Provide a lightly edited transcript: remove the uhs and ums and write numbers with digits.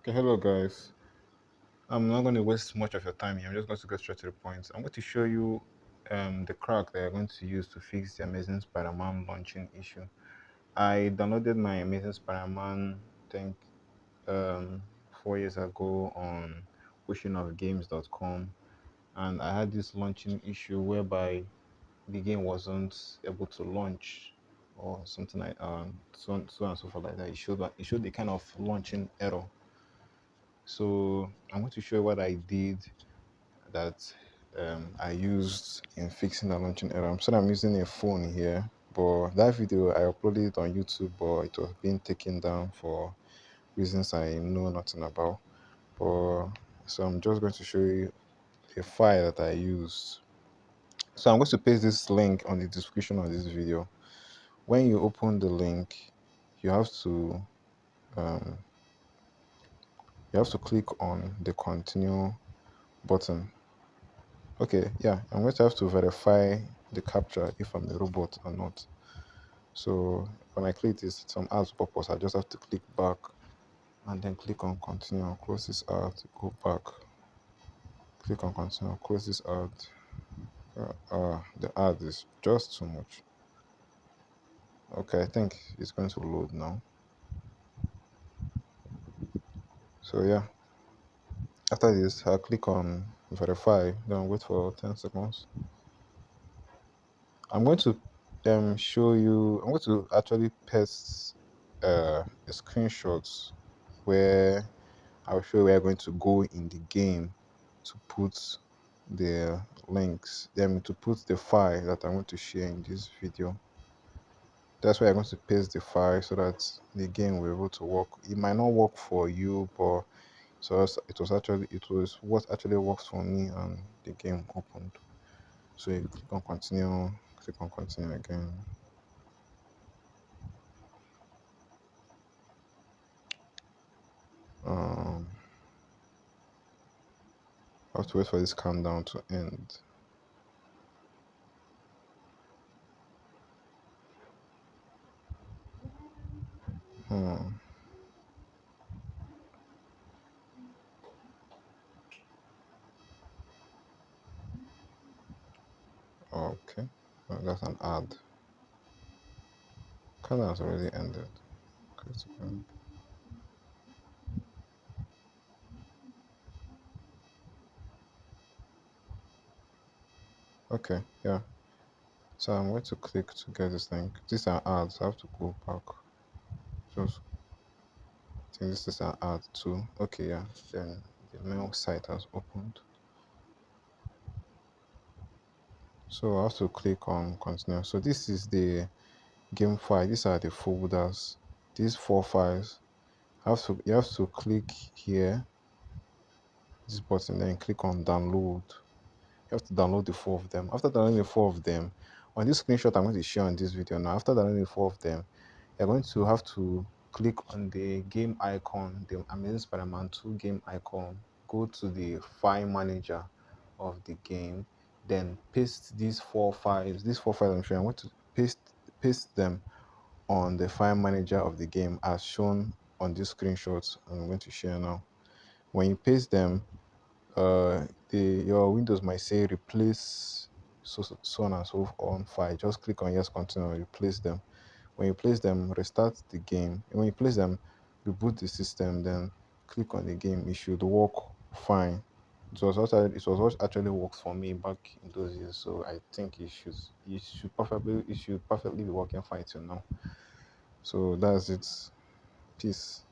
Okay, hello guys. I'm not going to waste much of your time here. I'm just going to go straight to the point. I'm going to show you the crack that I'm going to use to fix the Amazing Spider-Man launching issue. I downloaded my Amazing Spider-Man, I think, 4 years ago on pushingofgames.com, and I had this launching issue whereby the game wasn't able to launch or something like so and so forth like that. It showed the kind of launching error. So I'm going to show you what I did that I used in fixing the launching error. I'm sorry I'm using a phone here, but that video I uploaded it on YouTube, but it was being taken down for reasons I know nothing about. But so I'm just going to show you a file that I used. So I'm going to paste this link on the description of this video. When you open the link, you have to um, click on the continue button. Okay, yeah, I'm going to have to verify the captcha if I'm a robot or not. So when I click this, some ads purpose, I just have to click back and then click on continue, close this ad, go back, click on continue, close this ad. The ad is just too much. Okay, I think it's going to load now. So yeah, after this, I'll click on verify, then wait for 10 seconds. I'm going to show you, I'm going to actually paste a screenshot where I'll show you where I'm going to go in the game to put the links, then to put the file that I want to share in this video. That's why I'm going to paste the file so that the game will be able to work. It might not work for you, but it was what actually works for me, and the game opened. So you click on continue again. Um, I have to wait for this countdown to end. Hmm. Okay. Oh, that's an ad. Countdown has already ended. Critical. Okay, yeah. So I'm going to click to get this link. These are ads. I have to go back. Just I think this is an ad too. Okay, yeah. Then the mail site has opened. So I have to click on continue. So this is the game file. These are the folders. These four files. You have to click here, this button, then click on download. You have to download the four of them. After downloading the four of them, on this screenshot I'm going to share on this video now, after downloading the four of them, you're going to have to click on the game icon, the Amazing Spider-Man 2 game icon, go to the file manager of the game, then paste these four files. These four files I'm showing, I want to paste them on the file manager of the game as shown on this screenshot I'm going to share now. When you paste them, your Windows might say replace so on and so on file. Just click on yes, continue, replace them. When you place them, restart the game. And when you place them, reboot the system, then click on the game. It should work fine. It was what actually works for me back in those years. So I think it should perfectly be working fine till now. So that's it. Peace.